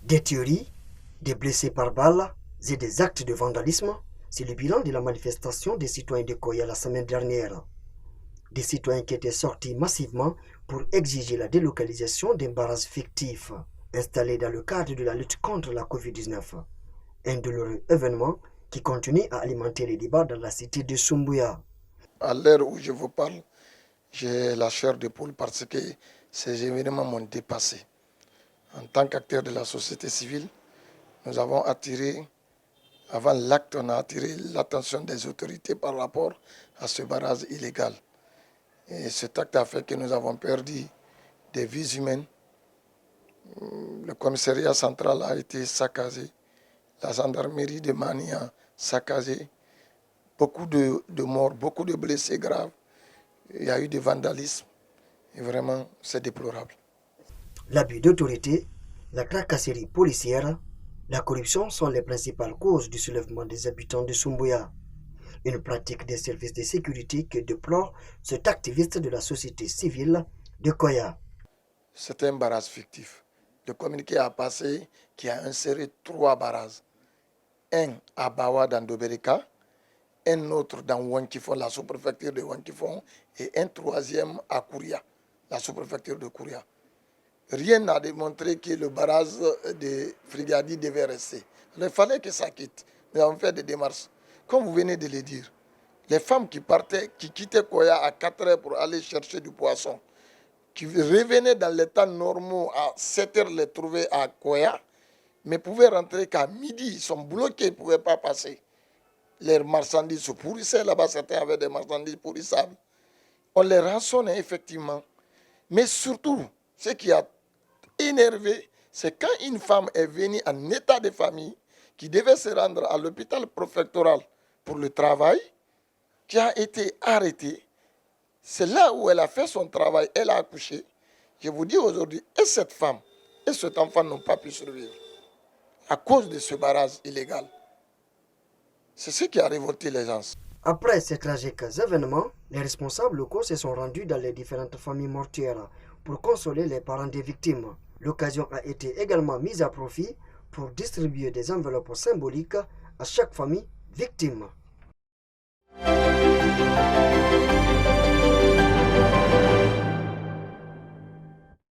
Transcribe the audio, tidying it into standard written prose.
Des tueries, des blessés par balles et des actes de vandalisme, c'est le bilan de la manifestation des citoyens de Koya la semaine dernière. Des citoyens qui étaient sortis massivement pour exiger la délocalisation d'un barrage fictif installé dans le cadre de la lutte contre la Covid-19. Un douloureux événement qui continue à alimenter les débats dans la cité de Sumbuya. À l'heure où je vous parle, j'ai la chair de poule parce que ces événements m'ont dépassé. En tant qu'acteur de la société civile, nous avons attiré, avant l'acte, on a attiré l'attention des autorités par rapport à ce barrage illégal. Et cet acte a fait que nous avons perdu des vies humaines. Le commissariat central a été saccagé, la gendarmerie de Mania saccagée, beaucoup de morts, beaucoup de blessés graves. Il y a eu du vandalisme et vraiment c'est déplorable. L'abus d'autorité, la tracasserie policière, la corruption sont les principales causes du soulèvement des habitants de Sumbuya. Une pratique des services de sécurité que déplore cet activiste de la société civile de Koya. C'est un barrage fictif. Le communiqué a passé qui a inséré 3 barrages. Un à Bawa dans Dobereka, un autre dans Wankifon, la sous-préfecture de Wankifon, et un troisième à Kouria, la sous-préfecture de Kouria. Rien n'a démontré que le barrage de Frigadi devait rester. Il fallait que ça quitte. Nous avons fait des démarches. Comme vous venez de le dire, les femmes qui partaient, qui quittaient Koya à 4 heures pour aller chercher du poisson, qui revenaient dans les temps normaux à 7 heures les trouver à Koya, mais pouvaient rentrer qu'à midi, ils sont bloqués, ils ne pouvaient pas passer. Leurs marchandises se pourrissaient là-bas, certains avaient des marchandises pourrissables. On les rançonnait effectivement. Mais surtout, ce qui a énervé, c'est quand une femme est venue en état de famille, qui devait se rendre à l'hôpital préfectoral pour le travail, qui a été arrêtée. C'est là où elle a fait son travail, elle a accouché. Je vous dis aujourd'hui, et cette femme et cet enfant n'ont pas pu survivre à cause de ce barrage illégal. C'est ce qui a révolté les gens. Après ces tragiques événements, les responsables locaux se sont rendus dans les différentes familles mortuaires pour consoler les parents des victimes. L'occasion a été également mise à profit pour distribuer des enveloppes symboliques à chaque famille victime.